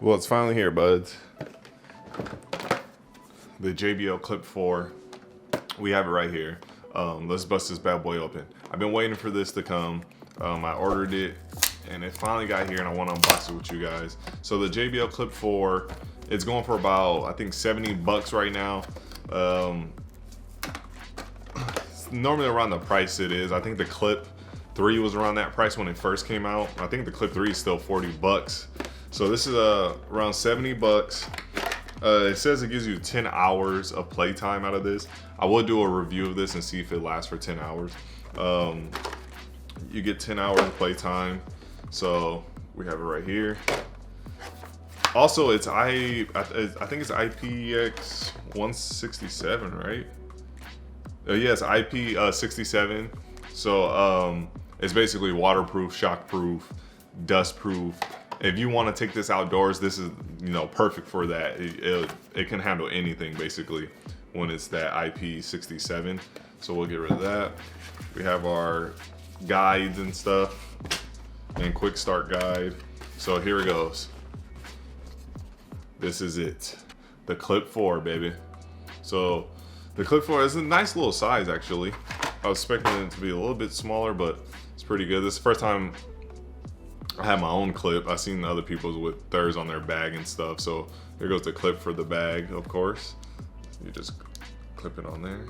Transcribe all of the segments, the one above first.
Well, it's finally here, buds. The JBL Clip 4. We have it right here. Let's bust this bad boy open. I've been waiting for this to come. I ordered it and it finally got here and I want to unbox it with you guys. So the JBL Clip 4, it's going for about, I think, 70 bucks right now. It's normally around the price it is. I think the Clip 3 was around that price when it first came out. I think the Clip 3 is still 40 bucks. So this is around 70 bucks. It says it gives you 10 hours of playtime out of this. I will do a review of this and see if it lasts for 10 hours. You get 10 hours of playtime. So we have it right here. Also, it's I think it's IP67, right? Yes, IP67. So it's basically waterproof, shockproof, dustproof. If you want to take this outdoors, this is, you know, perfect for that. It can handle anything basically when it's that IP67. So we'll get rid of that. We have our guides and stuff and quick start guide. So here it goes. This is it. The Clip 4, baby. So the Clip 4 is a nice little size actually. I was expecting it to be a little bit smaller, but it's pretty good. This is the first time I have my own clip. I've seen other people's with theirs on their bag and stuff. So here goes the clip for the bag, of course. You just clip it on there.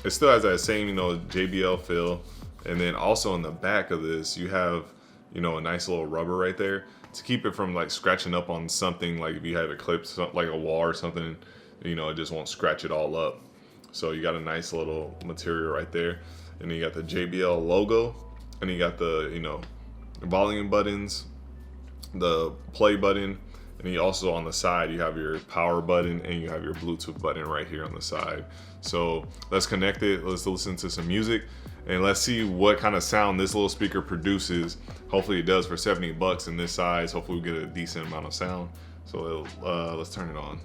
It still has that same, you know, JBL feel. And then also in the back of this, you have, you know, a nice little rubber right there to keep it from like scratching up on something. Like if you had a clip, like a wall or something, you know, it just won't scratch it all up. So you got a nice little material right there. And then you got the JBL logo. And you got the, you know, volume buttons, the play button, and you also on the side you have your power button and you have your Bluetooth button right here on the side. So let's connect it, let's listen to some music, and let's see what kind of sound this little speaker produces. Hopefully it does for 70 bucks in this size. Hopefully we get a decent amount of sound. So let's turn it on.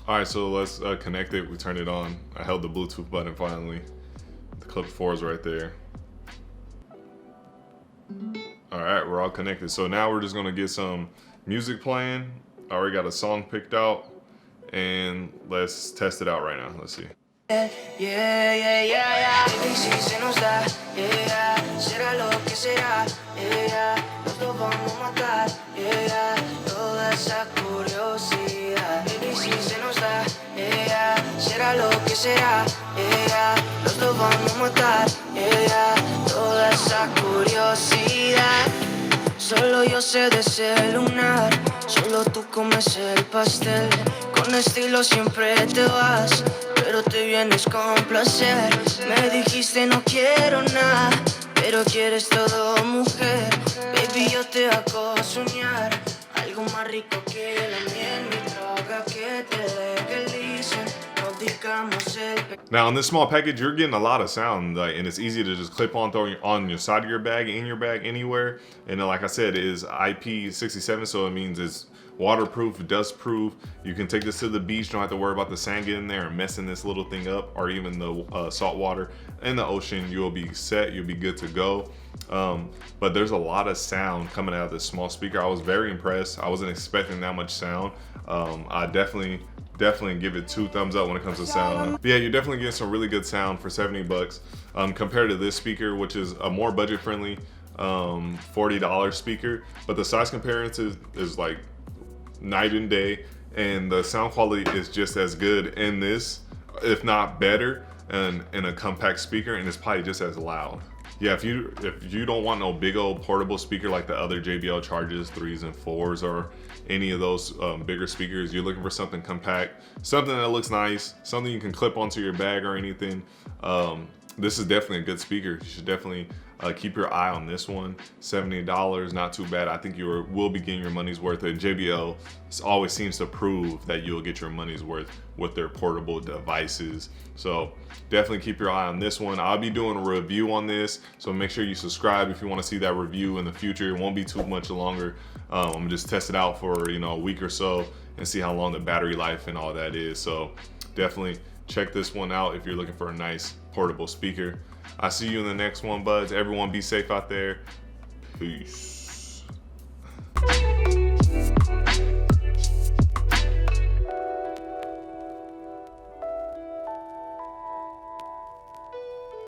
All right, so let's connect it. We turned it on. I held the Bluetooth button finally. The Clip 4 is right there. All right, we're all connected. So now we're just gonna get some music playing. I already got a song picked out and let's test it out right now. Let's see. Yeah, yeah, yeah, yeah. Si se nos da, yeah, será lo que será, yeah, nos lo vamos a matar, yeah, toda esa curiosidad. Baby, si se nos da, yeah, será lo que será, yeah, nos lo vamos a matar, yeah, toda esa curiosidad. Solo yo sé de ese lunar, solo tú comes el pastel. Con estilo siempre te vas, pero te vienes con placer. Me dijiste no quiero nada, pero quieres todo, mujer. Baby, yo te hago soñar algo más rico que la miel, mi droga que te deje listen. No digamos el. Now in this small package, you're getting a lot of sound, and it's easy to just clip on, throw on your side of your bag, in your bag, anywhere. And then, like I said, it is IP67, so it means it's waterproof, dustproof. You can take this to the beach, don't have to worry about the sand getting there and messing this little thing up, or even the salt water in the ocean. You'll be set, you'll be good to go. But there's a lot of sound coming out of this small speaker. I was very impressed. I wasn't expecting that much sound. I definitely give it 2 thumbs up when it comes to sound. But yeah, you're definitely getting some really good sound for 70 bucks compared to this speaker, which is a more budget friendly $40 speaker. But the size comparison is like night and day, and the sound quality is just as good in this, if not better, and in a compact speaker, and it's probably just as loud. Yeah, if you don't want no big old portable speaker like the other JBL Charges 3s and 4s or any of those bigger speakers, you're looking for something compact, something that looks nice, something you can clip onto your bag or anything. This is definitely a good speaker. You should definitely keep your eye on this one. $70, not too bad. I think you will be getting your money's worth. And JBL always seems to prove that you'll get your money's worth with their portable devices. So definitely keep your eye on this one. I'll be doing a review on this, so make sure you subscribe if you want to see that review in the future. It won't be too much longer. I'm gonna just test it out for, you know, a week or so and see how long the battery life and all that is. So definitely check this one out if you're looking for a nice portable speaker. I'll see you in the next one, buds. Everyone be safe out there. Peace.